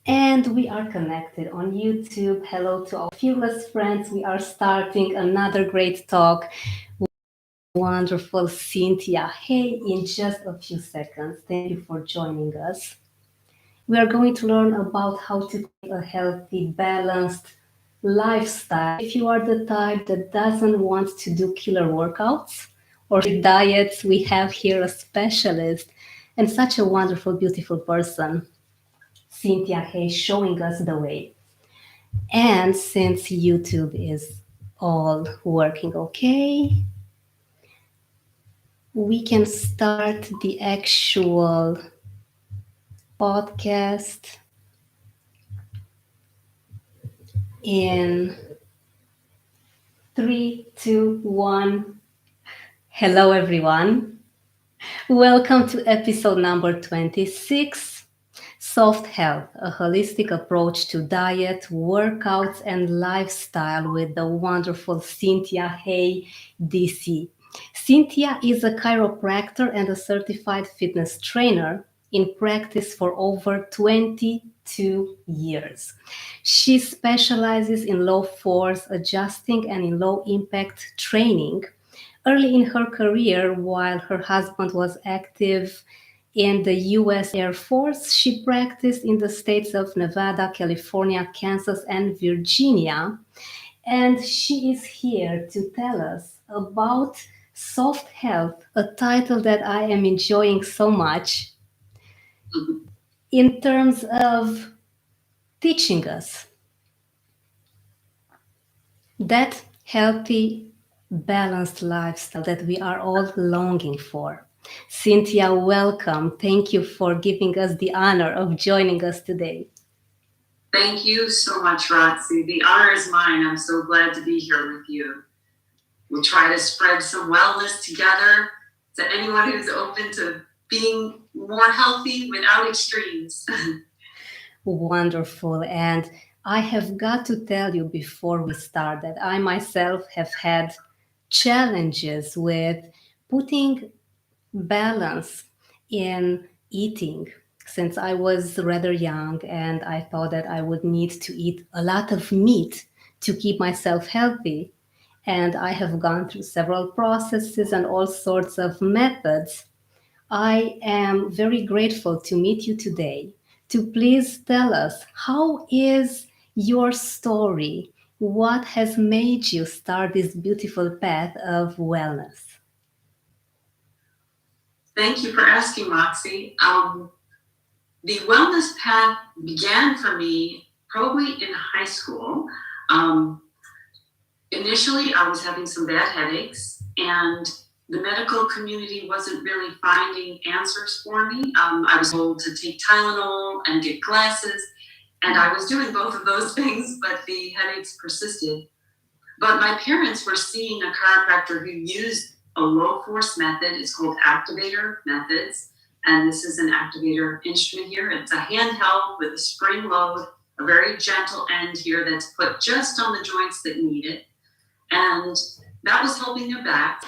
And we are connected on YouTube. Hello to our fearless friends. We are starting another great talk. Wonderful Cynthia Hey in just a few seconds. Thank you for joining us. We are going to learn about how to create a healthy, balanced lifestyle. If you are the type that doesn't want to do killer workouts or diets, we have here a specialist and such a wonderful, beautiful person, Cynthia Hey, showing us the way. And since YouTube is all working okay, we can start the actual podcast in 3, 2, 1. Hello, everyone. Welcome to episode number 26, Soft Health, a holistic approach to diet, workouts, and lifestyle with the wonderful Cynthia Hey DC. Cynthia is a chiropractor and a certified fitness trainer in practice for over 22 years. She specializes in low force adjusting and in low impact training. Early in her career, while her husband was active in the US Air Force, she practiced in the states of Nevada, California, Kansas, and Virginia. And she is here to tell us about Soft Health, a title that I am enjoying so much in terms of teaching us that healthy, balanced lifestyle that we are all longing for. Cynthia, welcome. Thank you for giving us the honor of joining us today. Thank you so much, Roxy. The honor is mine. I'm so glad to be here with you. We'll try to spread some wellness together to anyone who's open to being more healthy without extremes. Wonderful. And I have got to tell you before we start that I myself have had challenges with putting balance in eating since I was rather young and I thought that I would need to eat a lot of meat to keep myself healthy. And I have gone through several processes and all sorts of methods. I am very grateful to meet you today. To please tell us, how is your story? What has made you start this beautiful path of wellness? Thank you for asking, Roxy. The wellness path began for me probably in high school. Um, Initially, I was having some bad headaches, and the medical community wasn't really finding answers for me. I was told to take Tylenol and get glasses, and I was doing both of those things, but the headaches persisted. But my parents were seeing a chiropractor who used a low force method. It's called activator methods. And this is an activator instrument here. It's a handheld with a spring load, a very gentle end here that's put just on the joints that need it. And that was helping their back.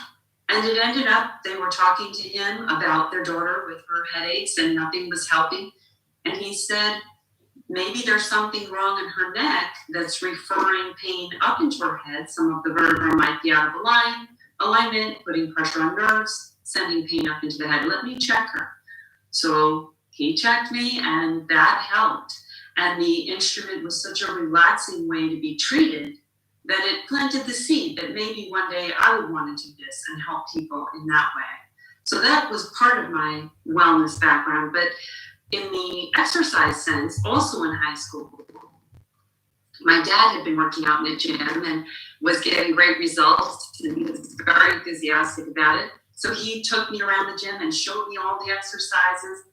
And it ended up, they were talking to him about their daughter with her headaches and nothing was helping. And he said, maybe there's something wrong in her neck that's referring pain up into her head. Some of the vertebrae might be out of alignment, putting pressure on nerves, sending pain up into the head. Let me check her. So he checked me and that helped. And the instrument was such a relaxing way to be treated that it planted the seed that maybe one day I would want to do this and help people in that way. So that was part of my wellness background. But in the exercise sense, also in high school, my dad had been working out in a gym and was getting great results, and he was very enthusiastic about it. So he took me around the gym and showed me all the exercises.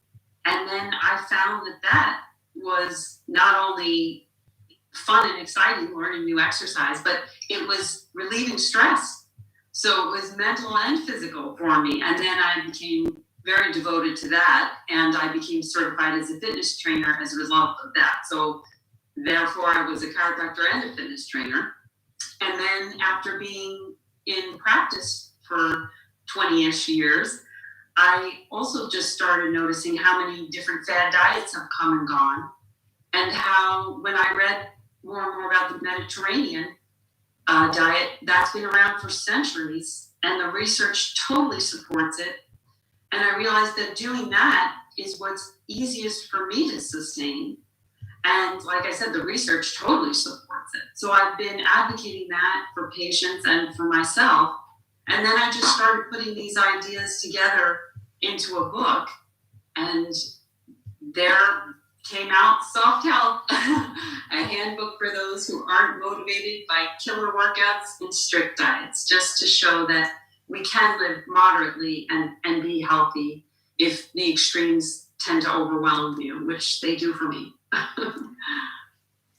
And then I found that was not only fun and exciting, learning new exercise, but it was relieving stress. So it was mental and physical for me. And then I became very devoted to that, and I became certified as a fitness trainer as a result of that. So therefore, I was a chiropractor and a fitness trainer. And then after being in practice for 20-ish years, I also just started noticing how many different fad diets have come and gone. and how when I read more and more about the Mediterranean diet, that's been around for centuries, and the research totally supports it. And I realized that doing that is what's easiest for me to sustain. And like I said, the research totally supports it. So I've been advocating that for patients and for myself. And then I just started putting these ideas together into a book. And there came out Soft Health, a handbook for those who aren't motivated by killer workouts and strict diets, just to show that we can live moderately and be healthy if the extremes tend to overwhelm you, which they do for me.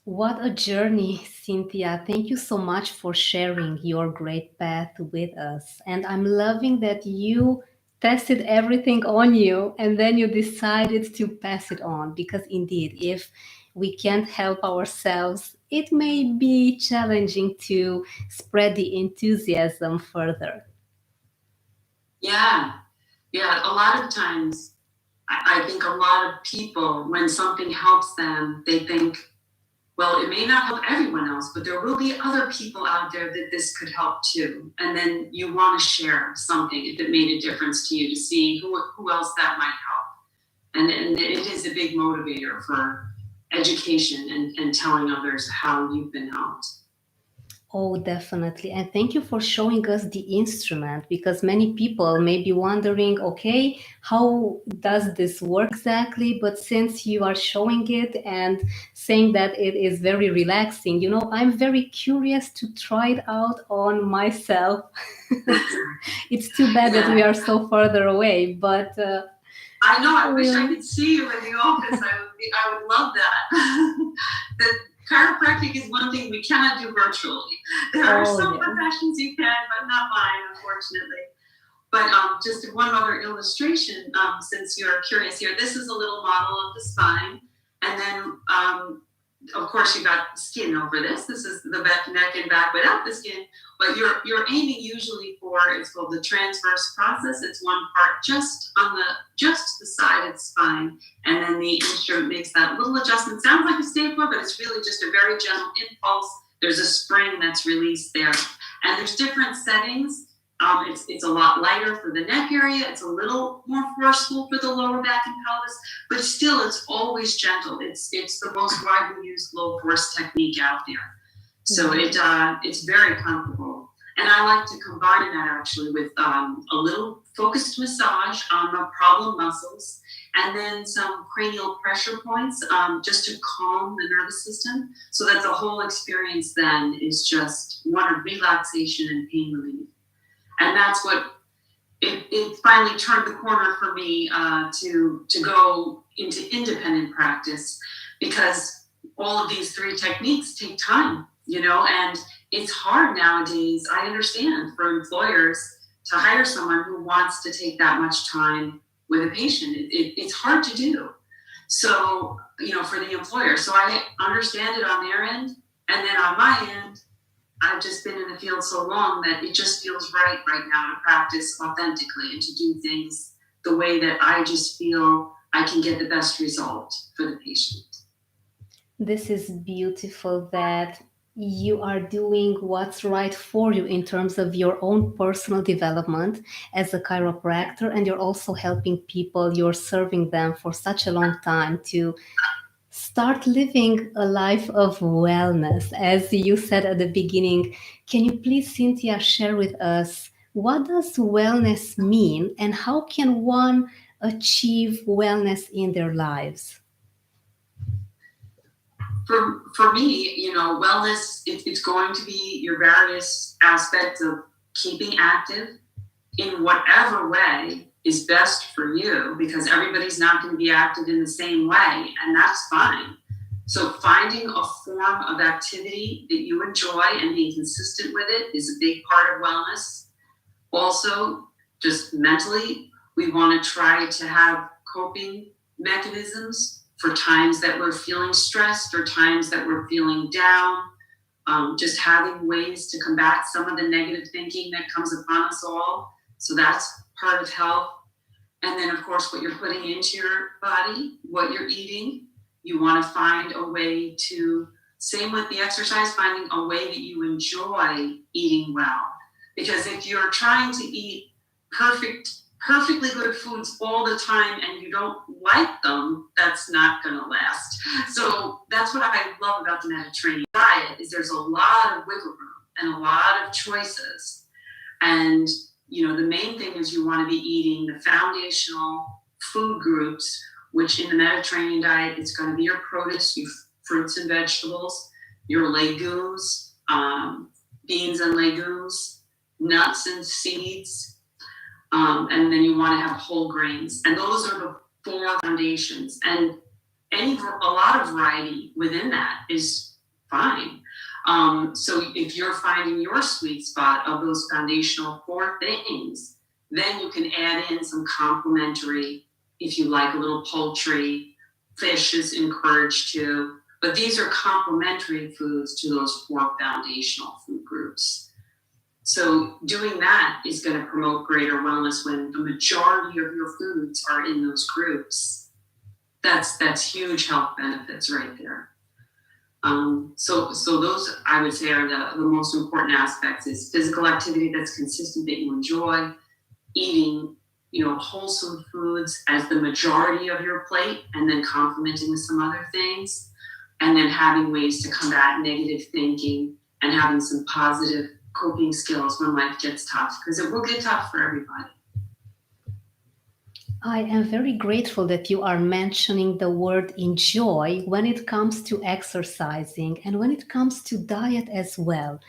What a journey, Cynthia. Thank you so much for sharing your great path with us. And I'm loving that you tested everything on you and then you decided to pass it on. Because indeed, if we can't help ourselves, it may be challenging to spread the enthusiasm further. Yeah. Yeah. A lot of times, I think a lot of people, when something helps them, they think, well, it may not help everyone else, but there will be other people out there that this could help too. And then you want to share something if it made a difference to you, to see who else that might help. And it is a big motivator for education and telling others how you've been helped. Oh, definitely. And thank you for showing us the instrument because many people may be wondering, okay, how does this work exactly? But since you are showing it and saying that it is very relaxing, I'm very curious to try it out on myself. It's too bad that we are so further away, but I know. I wish I could see you in the office. I would love that. The chiropractic is one thing we cannot do virtually. There are some professions you can, but not mine, unfortunately. But just one other illustration, since you're curious here. This is a little model of the spine, and then of course you got skin over this. This is the neck and back without the skin. But you're aiming usually for, it's called the transverse process. It's one part just the side of the spine, and then the instrument makes that little adjustment. Sounds like a stapler, but it's really just a very gentle impulse. There's a spring that's released there, and there's different settings. It's a lot lighter for the neck area. It's a little more forceful for the lower back and pelvis, but still it's always gentle. It's the most widely used low force technique out there. So it's very comfortable. And I like to combine that actually with a little focused massage on the problem muscles, and then some cranial pressure points just to calm the nervous system, so that the whole experience then is just one of relaxation and pain relief. And that's what it finally turned the corner for me to go into independent practice, because all of these three techniques take time, and it's hard nowadays. I understand, for employers to hire someone who wants to take that much time with a patient. It's hard to do. So, for the employer. So I understand it on their end. And then on my end, I've just been in the field so long that it just feels right now to practice authentically and to do things the way that I just feel I can get the best result for the patient. This is beautiful that you are doing what's right for you in terms of your own personal development as a chiropractor, and you're also helping people. You're serving them for such a long time to start living a life of wellness. As you said at the beginning, can you please, Cynthia, share with us what does wellness mean and how can one achieve wellness in their lives? For me, wellness, it's going to be your various aspects of keeping active in whatever way is best for you, because everybody's not going to be active in the same way, and that's fine. So finding a form of activity that you enjoy and being consistent with it is a big part of wellness. Also, just mentally, we want to try to have coping mechanisms for times that we're feeling stressed or times that we're feeling down. Just having ways to combat some of the negative thinking that comes upon us all. So that's part of health. And then, of course, what you're putting into your body, what you're eating, You want to find a way to, same with the exercise, finding a way that you enjoy eating well. Because if you're trying to eat perfectly good foods all the time and you don't like them, that's not going to last. So that's what I love about the Mediterranean diet, is there's a lot of wiggle room and a lot of choices. And, the main thing is you want to be eating the foundational food groups, which in the Mediterranean diet, it's going to be your produce, your fruits and vegetables, your legumes, beans and legumes, nuts and seeds, and then you want to have whole grains. And those are the 4 foundations. And a lot of variety within that is fine. So if you're finding your sweet spot of those foundational 4 things, then you can add in some complementary. If you like a little poultry, fish is encouraged too. But these are complementary foods to those 4 foundational food groups. So doing that is going to promote greater wellness when the majority of your foods are in those groups. That's huge health benefits right there. So those, I would say, are the most important aspects: is physical activity that's consistent, that you enjoy, eating, wholesome foods as the majority of your plate, and then complementing with some other things, and then having ways to combat negative thinking and having some positive coping skills when life gets tough, because it will get tough for everybody. I am very grateful that you are mentioning the word enjoy when it comes to exercising and when it comes to diet as well.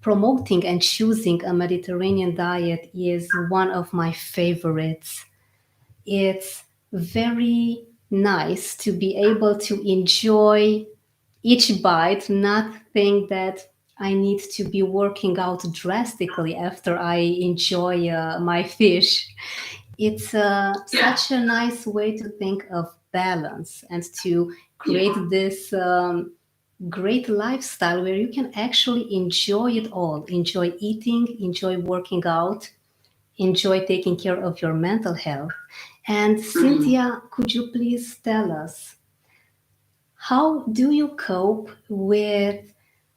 Promoting and choosing a Mediterranean diet is one of my favorites. It's very nice to be able to enjoy each bite, not think that I need to be working out drastically after I enjoy my fish. It's such a nice way to think of balance and to create this great lifestyle where you can actually enjoy it all. Enjoy eating, enjoy working out, enjoy taking care of your mental health. And Cynthia, could you please tell us, how do you cope with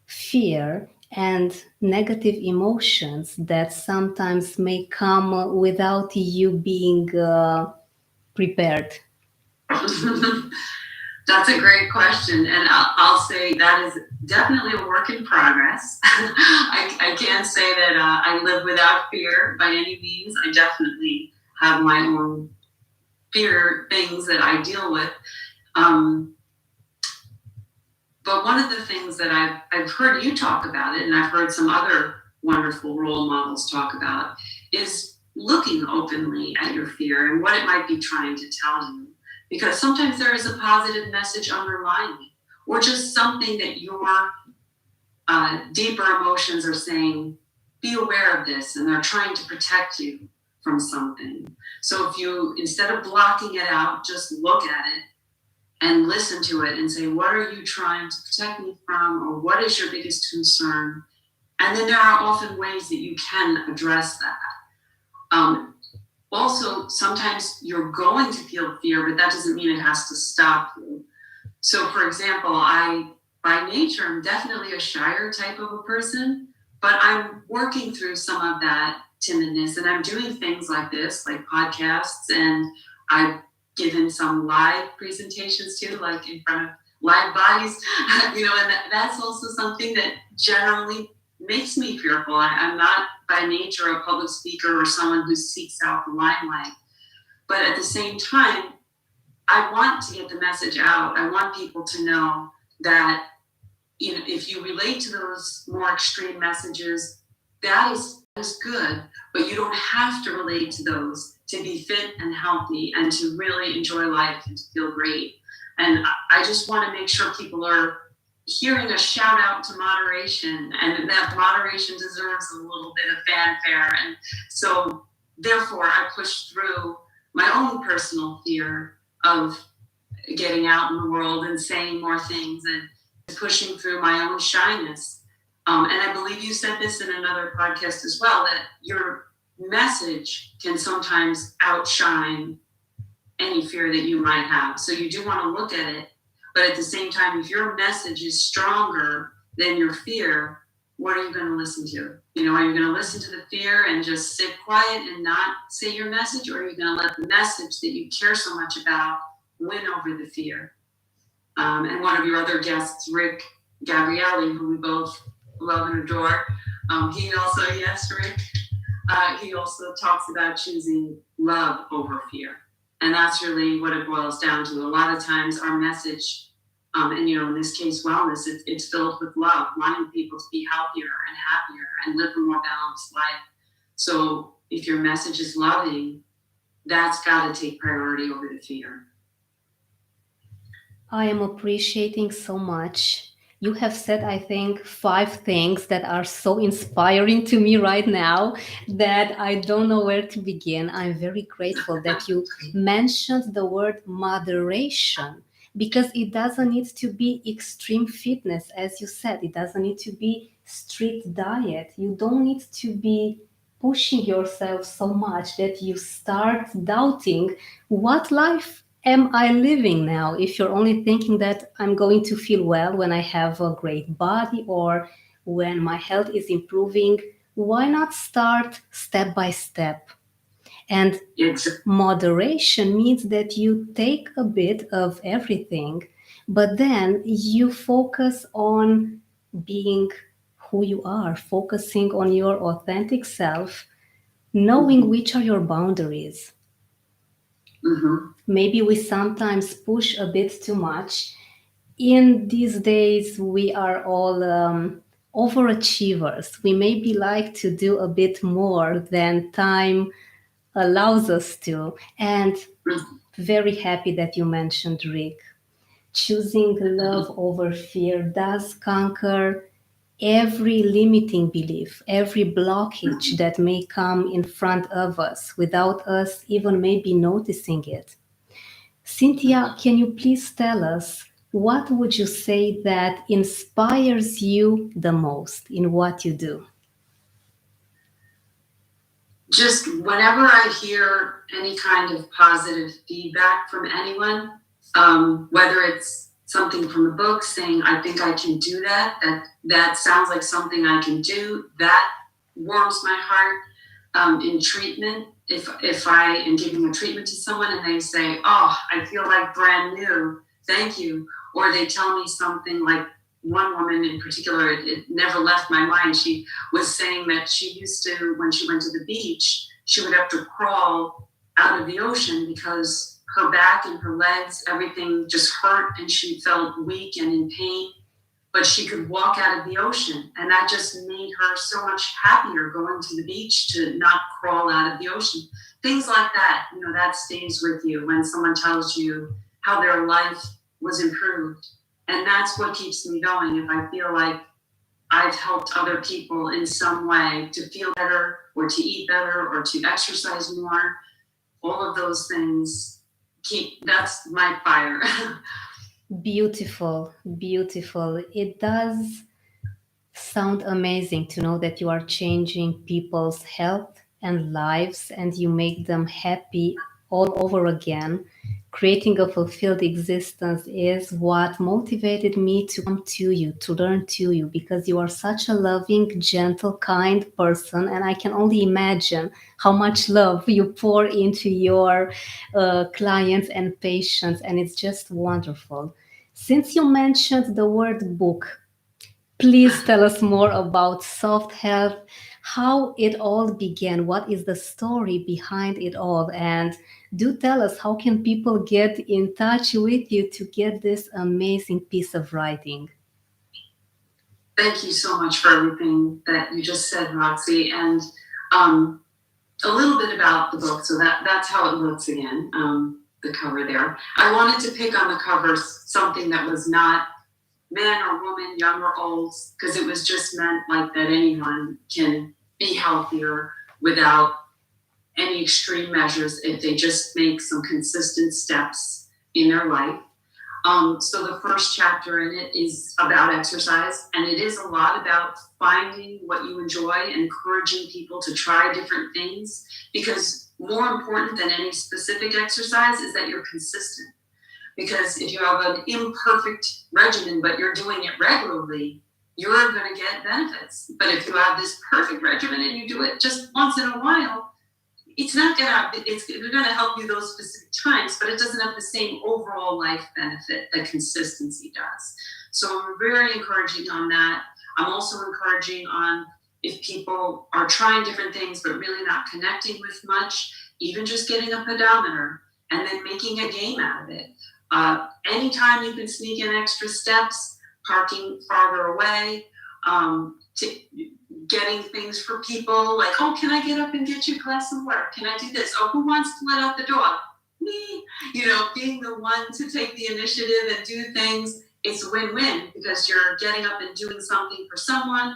fear and negative emotions that sometimes may come without you being prepared? That's a great question. And I'll say that is definitely a work in progress. I can't say that I live without fear by any means. I definitely have my own fear things that I deal with. But one of the things that I've heard you talk about it, and I've heard some other wonderful role models talk about, is looking openly at your fear and what it might be trying to tell you. Because sometimes there is a positive message underlying it, or just something that your deeper emotions are saying, be aware of this, and they're trying to protect you from something. So if you, instead of blocking it out, just look at it and listen to it and say, what are you trying to protect me from? Or what is your biggest concern? And then there are often ways that you can address that. Also, sometimes you're going to feel fear, but that doesn't mean it has to stop you. So for example, I, by nature, I'm definitely a shyer type of a person, but I'm working through some of that timidness, and I'm doing things like this, like podcasts, and I've given some live presentations too, like in front of live bodies, and that's also something that generally makes me fearful. I'm not by nature a public speaker or someone who seeks out the limelight, but at the same time, I want to get the message out. I want people to know that, if you relate to those more extreme messages, that is good, but you don't have to relate to those to be fit and healthy and to really enjoy life and to feel great. And I just want to make sure people are hearing a shout out to moderation, and that moderation deserves a little bit of fanfare. And so therefore I push through my own personal fear of getting out in the world and saying more things, and pushing through my own shyness. And I believe you said this in another podcast as well, that your message can sometimes outshine any fear that you might have. So you do want to look at it, but at the same time, if your message is stronger than your fear, what are you going to listen to? You know, are you going to listen to the fear and just sit quiet and not say your message, or are you going to let the message that you care so much about win over the fear? And one of your other guests, Rick Gabrielli, who we both love and adore, he also, yes, Rick, he also talks about choosing love over fear. And that's really what it boils down to. A lot of times our message, and you know, in this case, wellness, it's filled with love, wanting people to be healthier and happier and live a more balanced life. So if your message is loving, that's got to take priority over the fear. I am appreciating so much. You have said, I think, 5 things that are so inspiring to me right now that I don't know where to begin. I'm very grateful that you mentioned the word moderation, because it doesn't need to be extreme fitness, as you said. It doesn't need to be strict diet. You don't need to be pushing yourself so much that you start doubting what life am I living now. If you're only thinking that I'm going to feel well when I have a great body or when my health is improving, why not start step by step? And moderation means that you take a bit of everything, but then you focus on being who you are, focusing on your authentic self, knowing which are your boundaries. Mm-hmm. Maybe we sometimes push a bit too much. In these days, we are all overachievers. We maybe like to do a bit more than time allows us to. And very happy that you mentioned Rick. Choosing love over fear does conquer every limiting belief, every blockage that may come in front of us without us even maybe noticing it. Cynthia, can you please tell us what would you say that inspires you the most in what you do? Just whenever I hear any kind of positive feedback from anyone, whether it's something from a book saying, I think I can do that sounds like something I can do, that warms my heart. In treatment, if I am giving a treatment to someone and they say, oh, I feel like brand new, thank you. Or they tell me something like, one woman in particular, it never left my mind. She was saying that she used to, when she went to the beach, she would have to crawl out of the ocean because her back and her legs, everything just hurt and she felt weak and in pain. But she could walk out of the ocean, and that just made her so much happier going to the beach to not crawl out of the ocean. Things like that, you know, that stays with you when someone tells you how their life was improved. And that's what keeps me going. If I feel like I've helped other people in some way to feel better or to eat better or to exercise more, all of those things that's my fire. Beautiful, beautiful. It does sound amazing to know that you are changing people's health and lives and you make them happy all over again. Creating a fulfilled existence is what motivated me to come to you, to learn to you, because you are such a loving, gentle, kind person. And I can only imagine how much love you pour into your clients and patients. And it's just wonderful. Since you mentioned the word book, please tell us more about Soft Health, how it all began, what is the story behind it all, and do tell us how can people get in touch with you to get this amazing piece of writing. Thank you so much for everything that you just said, Roxy, and a little bit about the book. So that's how it looks again, the cover there. I wanted to pick on the cover something that was not man or woman, young or old, because it was just meant like that anyone can be healthier without any extreme measures if they just make some consistent steps in their life. So the first chapter in it is about exercise, and it is a lot about finding what you enjoy and encouraging people to try different things, because more important than any specific exercise is that you're consistent. Because if you have an imperfect regimen, but you're doing it regularly, you're going to get benefits. But if you have this perfect regimen and you do it just once in a while, it's not going to, it's going to help you those specific times, but it doesn't have the same overall life benefit that consistency does. So I'm very encouraging on that. I'm also encouraging on if people are trying different things but really not connecting with much, even just getting a pedometer and then making a game out of it. Anytime you can sneak in extra steps, parking farther away, getting things for people like, oh, can I get up and get you a glass of water? Can I do this? Oh, who wants to let out the dog? Me. Being the one to take the initiative and do things, it's a win-win because you're getting up and doing something for someone.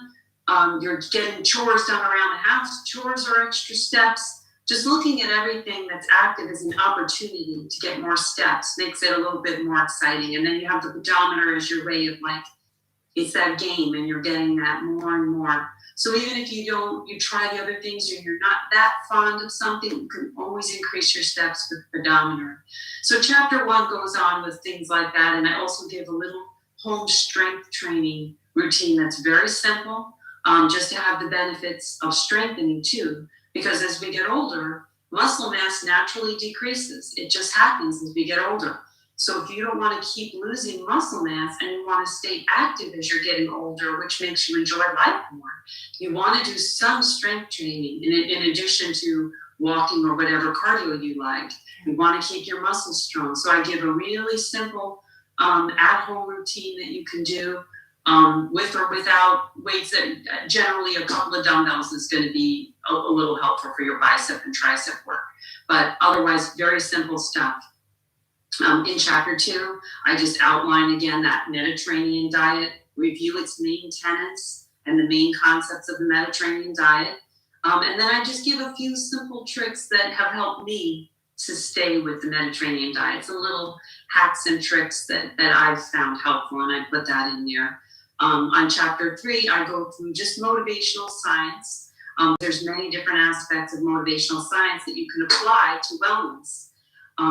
You're getting chores done around the house. Chores are extra steps. Just looking at everything that's active as an opportunity to get more steps makes it a little bit more exciting. And then you have the pedometer as your way of it's that game and you're getting that more and more. So even if you try the other things or you're not that fond of something, you can always increase your steps with the pedometer. So chapter 1 goes on with things like that. And I also give a little home strength training routine that's very simple, just to have the benefits of strengthening too. Because as we get older, muscle mass naturally decreases. It just happens as we get older. So if you don't want to keep losing muscle mass and you want to stay active as you're getting older, which makes you enjoy life more, you want to do some strength training in addition to walking or whatever cardio you like. You want to keep your muscles strong. So I give a really simple at-home routine that you can do with or without weights. That generally a couple of dumbbells is going to be a little helpful for your bicep and tricep work. But otherwise, very simple stuff. In chapter 2, I just outline again that Mediterranean diet, review its main tenets and the main concepts of the Mediterranean diet. And then I just give a few simple tricks that have helped me to stay with the Mediterranean diet. Some little hacks and tricks that I've found helpful, and I put that in there. On chapter 3, I go through just motivational science. There's many different aspects of motivational science that you can apply to wellness.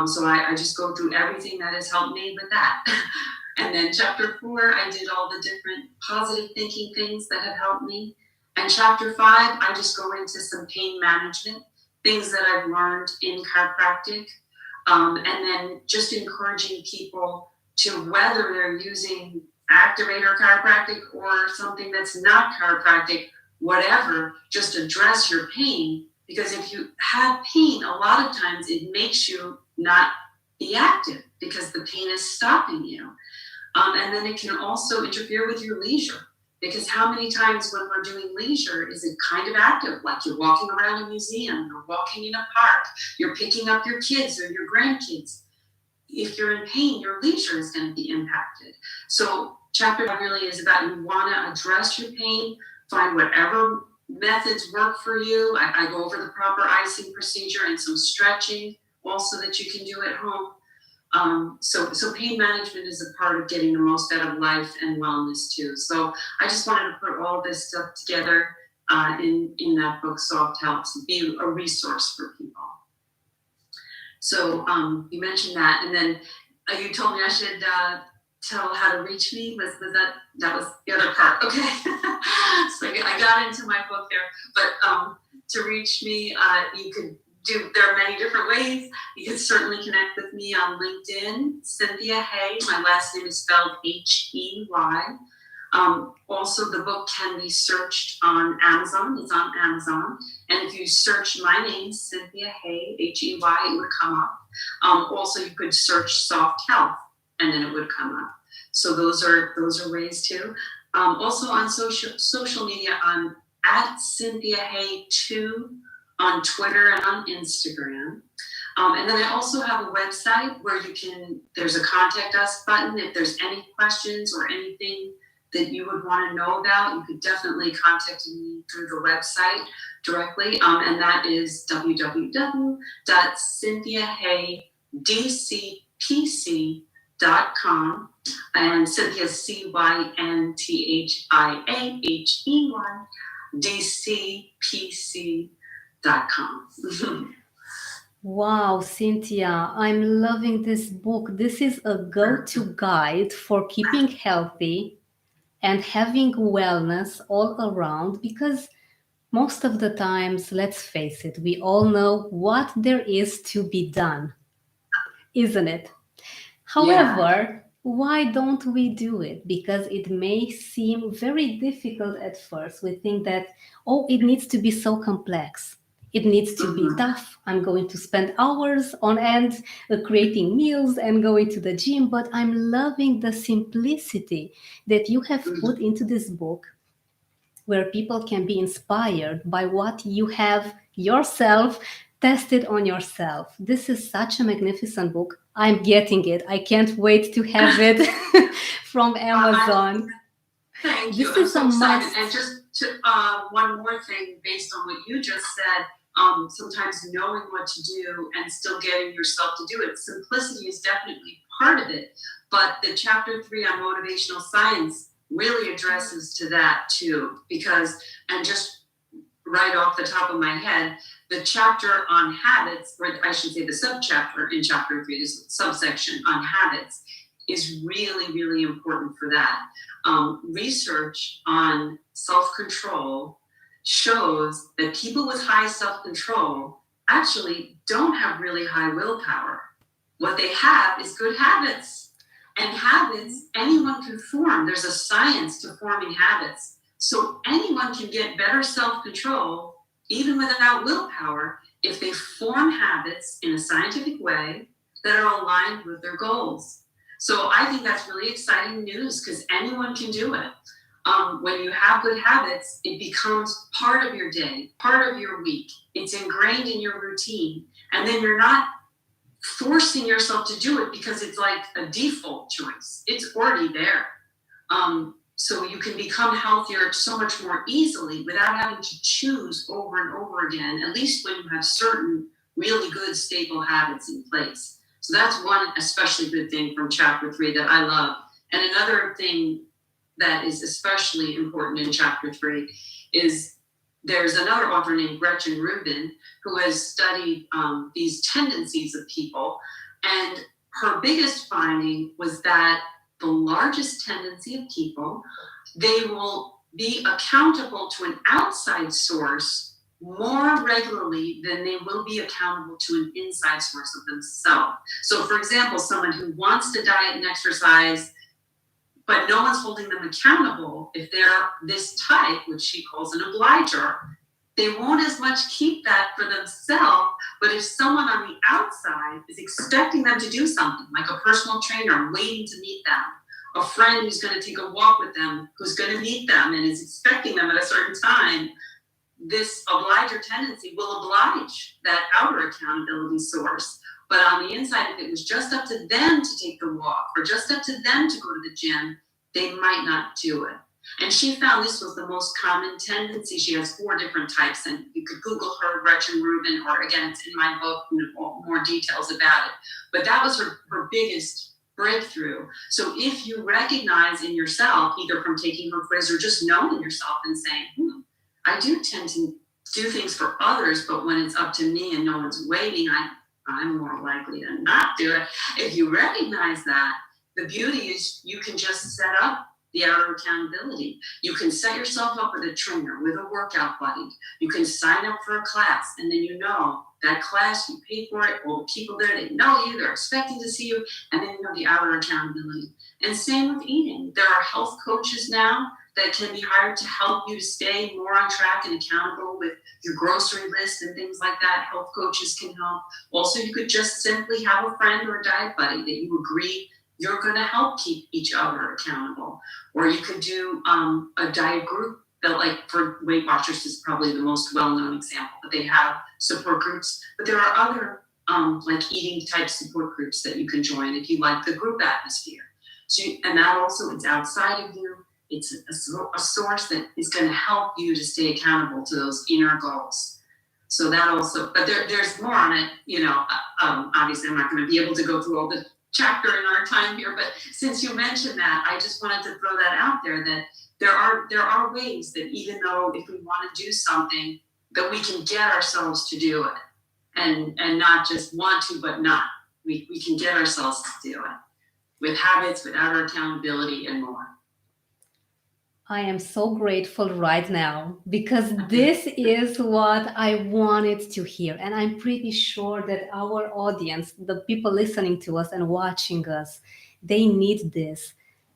So I just go through everything that has helped me with that. And then chapter 4, I did all the different positive thinking things that have helped me. And chapter 5, I just go into some pain management, things that I've learned in chiropractic. And then just encouraging people to, whether they're using activator chiropractic or something that's not chiropractic, whatever, just address your pain. Because if you have pain, a lot of times it makes you not be active because the pain is stopping you. And then it can also interfere with your leisure, because how many times when we're doing leisure is it kind of active, like you're walking around a museum, you're walking in a park, you're picking up your kids or your grandkids. If you're in pain, your leisure is going to be impacted. So chapter 5 really is about, you want to address your pain, find whatever methods work for you. I go over the proper icing procedure and some stretching also that you can do at home. So pain management is a part of getting the most out of life and wellness too. So I just wanted to put all this stuff together in that book, Soft Health, to be a resource for people. So you mentioned that, and then you told me I should tell how to reach me. Was that was the other part? Okay. So I got into my book there, but to reach me, you could do. There are many different ways. You can certainly connect with me on LinkedIn, Cynthia Hey. My last name is spelled Hey. Also, the book can be searched on Amazon. It's on Amazon. And if you search my name, Cynthia Hey, Hey, it would come up. Also, you could search Soft Health, and then it would come up. So those are ways too. Also on social media, I'm at Cynthia Hey 2 on Twitter and on Instagram. And then I also have a website where there's a contact us button. If there's any questions or anything that you would want to know about, you could definitely contact me through the website directly. And that is www.cynthiaheydcpc.com. And Cynthia, CYNTHIAHEY, DCPC.com. Wow, Cynthia, I'm loving this book. This is a go-to guide for keeping healthy and having wellness all around because most of the times, let's face it, we all know what there is to be done, isn't it? Yeah. However, why don't we do it? Because it may seem very difficult at first. We think that, oh, it needs to be so complex. It needs to be Hmm. tough. I'm going to spend hours on end creating meals and going to the gym, but I'm loving the simplicity that you have put into this book where people can be inspired by what you have yourself tested on yourself. This is such a magnificent book. I'm getting it. I can't wait to have it from I Amazon. thank you. This I'm is a so excited. And must. just to one more thing, based on what you just said, sometimes knowing what to do and still getting yourself to do it. Simplicity is definitely part of it, but the chapter 3 on motivational science really addresses to that too. Because, and just right off the top of my head, the chapter on habits, or I should say the subchapter in chapter 3, this subsection on habits, is really, really important for that. Research on self control shows that people with high self control actually don't have really high willpower. What they have is good habits. And habits, anyone can form. There's a science to forming habits. So anyone can get better self control, even without willpower, if they form habits in a scientific way that are aligned with their goals. So I think that's really exciting news because anyone can do it. When you have good habits, it becomes part of your day, part of your week. It's ingrained in your routine. And then you're not forcing yourself to do it because it's like a default choice. It's already there. So you can become healthier so much more easily without having to choose over and over again, at least when you have certain really good, stable habits in place. So that's one especially good thing from chapter 3 that I love. And another thing that is especially important in chapter 3 is there's another author named Gretchen Rubin who has studied these tendencies of people. And her biggest finding was that the largest tendency of people, they will be accountable to an outside source more regularly than they will be accountable to an inside source of themselves. So, for example, someone who wants to diet and exercise, but no one's holding them accountable, if they're this type, which she calls an obliger, they won't as much keep that for themselves. But if someone on the outside is expecting them to do something, like a personal trainer waiting to meet them, a friend who's going to take a walk with them, who's going to meet them and is expecting them at a certain time, this obliger tendency will oblige that outer accountability source. But on the inside, if it was just up to them to take the walk or just up to them to go to the gym, they might not do it. And she found this was the most common tendency. She has 4 different types, and you could Google her, Gretchen Rubin, or again, it's in my book, more details about it. But that was her biggest breakthrough. So if you recognize in yourself, either from taking her quiz or just knowing yourself and saying, I do tend to do things for others, but when it's up to me and no one's waiting, I'm more likely to not do it. If you recognize that, the beauty is you can just set up the outer accountability. You can set yourself up with a trainer, with a workout buddy. You can sign up for a class, and then you know that class, you pay for it, all the people there, they know you, they're expecting to see you, and then you know the outer accountability. And same with eating. There are health coaches now that can be hired to help you to stay more on track and accountable with your grocery list and things like that. Health coaches can help. Also, you could just simply have a friend or a diet buddy that you agree you're going to help keep each other accountable. Or you could do a diet group that, like for Weight Watchers, is probably the most well-known example, but they have support groups. But there are other like eating type support groups that you can join if you like the group atmosphere. So, and that also is outside of you. It's a source that is going to help you to stay accountable to those inner goals. So that also, but there's more on it. Obviously, I'm not going to be able to go through all the chapter in our time here, but since you mentioned that, I just wanted to throw that out there, that there are ways that even though if we want to do something, that we can get ourselves to do it. and not just want to, but not. We can get ourselves to do it with habits, with our accountability, and more. I am so grateful right now because this is what I wanted to hear. And I'm pretty sure that our audience, the people listening to us and watching us, they need this.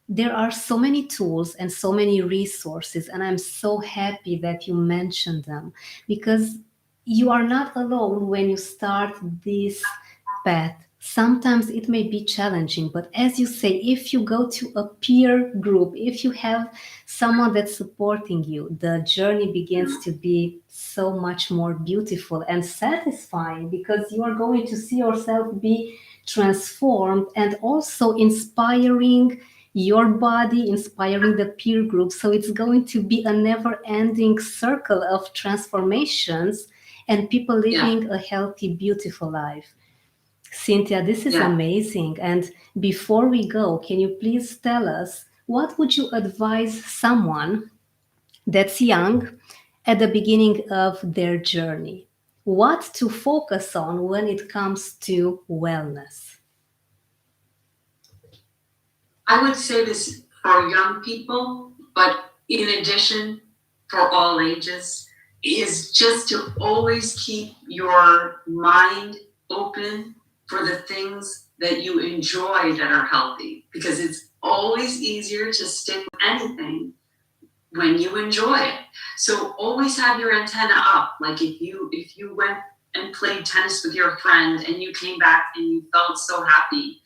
There are so many tools and so many resources, and I'm so happy that you mentioned them because you are not alone when you start this path. Sometimes it may be challenging, but as you say, if you go to a peer group, if you have someone that's supporting you, the journey begins to be so much more beautiful and satisfying because you are going to see yourself be transformed and also inspiring your body, inspiring the peer group. So it's going to be a never ending circle of transformations and people Yeah, living a healthy, beautiful life. Cynthia, this is yeah. amazing. And before we go, can you please tell us what would you advise someone that's young at the beginning of their journey? What to focus on when it comes to wellness? I would say this for young people, but in addition, for all ages, is just to always keep your mind open for the things that you enjoy that are healthy, because it's always easier to stick with anything when you enjoy it. So always have your antenna up. Like if you went and played tennis with your friend and you came back and you felt so happy,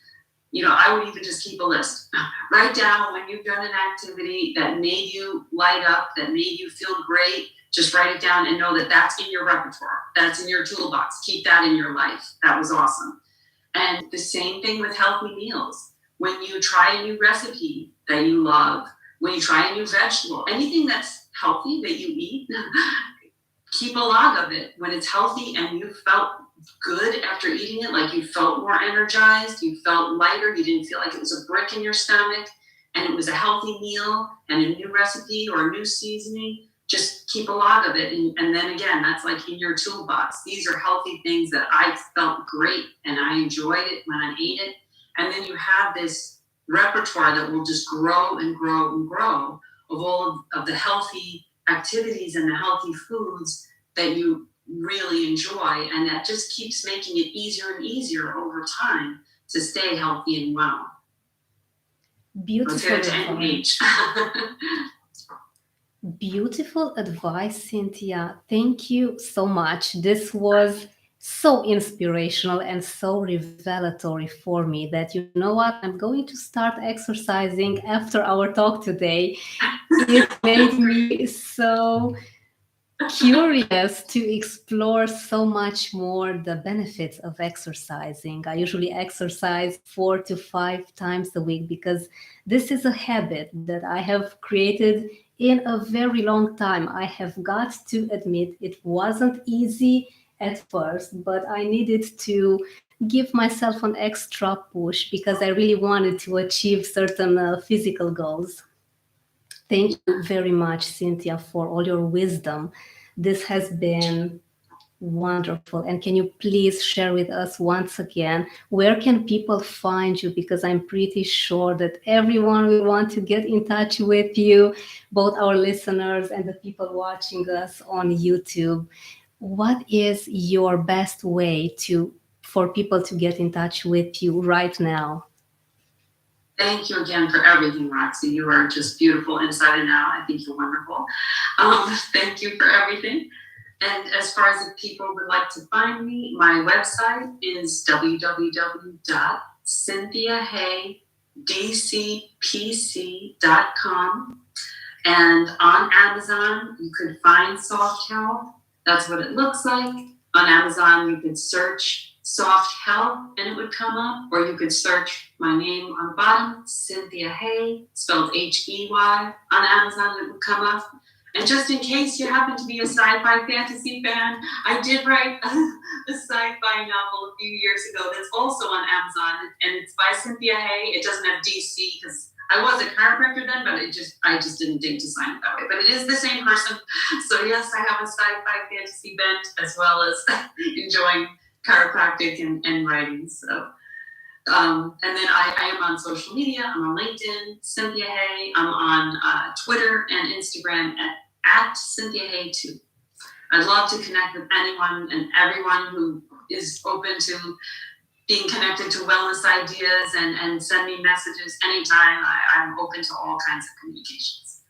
I would even just keep a list. Write down when you've done an activity that made you light up, that made you feel great. Just write it down and know that that's in your repertoire. That's in your toolbox. Keep that in your life. That was awesome. And the same thing with healthy meals. When you try a new recipe that you love, when you try a new vegetable, anything that's healthy that you eat, keep a log of it. When it's healthy and you felt good after eating it, like you felt more energized, you felt lighter, you didn't feel like it was a brick in your stomach, and it was a healthy meal and a new recipe or a new seasoning, just keep a log of it. And then again, that's like in your toolbox. These are healthy things that I felt great and I enjoyed it when I ate it. And then you have this repertoire that will just grow and grow and grow of all of the healthy activities and the healthy foods that you really enjoy, and that just keeps making it easier and easier over time to stay healthy and well. Let's Beautiful get it to any advice. age. Beautiful advice, Cynthia. Thank you so much. This was so inspirational and so revelatory for me that you know what? I'm going to start exercising after our talk today. It made me so curious to explore so much more the benefits of exercising. I usually exercise 4 to 5 times a week because this is a habit that I have created in a very long time. I have got to admit it wasn't easy at first, but I needed to give myself an extra push because I really wanted to achieve certain physical goals. Thank you very much, Cynthia, for all your wisdom. This has been wonderful. And can you please share with us once again where can people find you? Because I'm pretty sure that everyone will want to get in touch with you, both our listeners and the people watching us on YouTube. What is your best way to for people to get in touch with you right now? Thank you again for everything, Roxy. You are just beautiful inside and out. I think you're wonderful. Thank you for everything. And as far as if people would like to find me, my website is www.cynthiaheydcpc.com. And on Amazon, you could find Soft Health. That's what it looks like. On Amazon, you could search Soft Health and it would come up, or you could search my name on the bottom, Cynthia Hey, spelled Hey. On Amazon, it would come up. And just in case you happen to be a sci-fi fantasy fan, I did write a sci-fi novel a few years ago that's also on Amazon, and it's by Cynthia Hey. It doesn't have DC because I was a chiropractor then, but I just didn't think to sign it that way. But it is the same person. So yes, I have a sci-fi fantasy bent as well as enjoying chiropractic and writing. So, and then I am on social media. I'm on LinkedIn, Cynthia Hey. I'm on Twitter and Instagram at Cynthia Hey too. I'd love to connect with anyone and everyone who is open to being connected to wellness ideas and send me messages anytime. I'm open to all kinds of communications.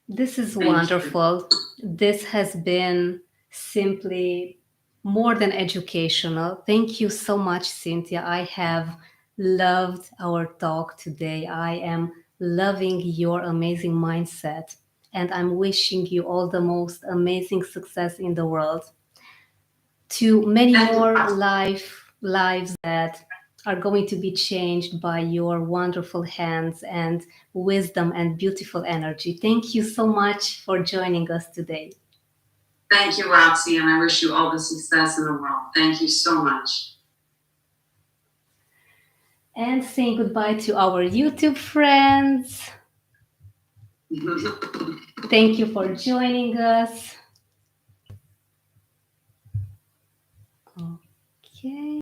This is wonderful. This has been simply more than educational. Thank you so much, Cynthia. I have loved our talk today. I am loving your amazing mindset, and I'm wishing you all the most amazing success in the world. To many more lives that are going to be changed by your wonderful hands and wisdom and beautiful energy. Thank you so much for joining us today. Thank you, Roxy, and I wish you all the success in the world. Thank you so much. And saying goodbye to our YouTube friends. Thank you for joining us. Okay.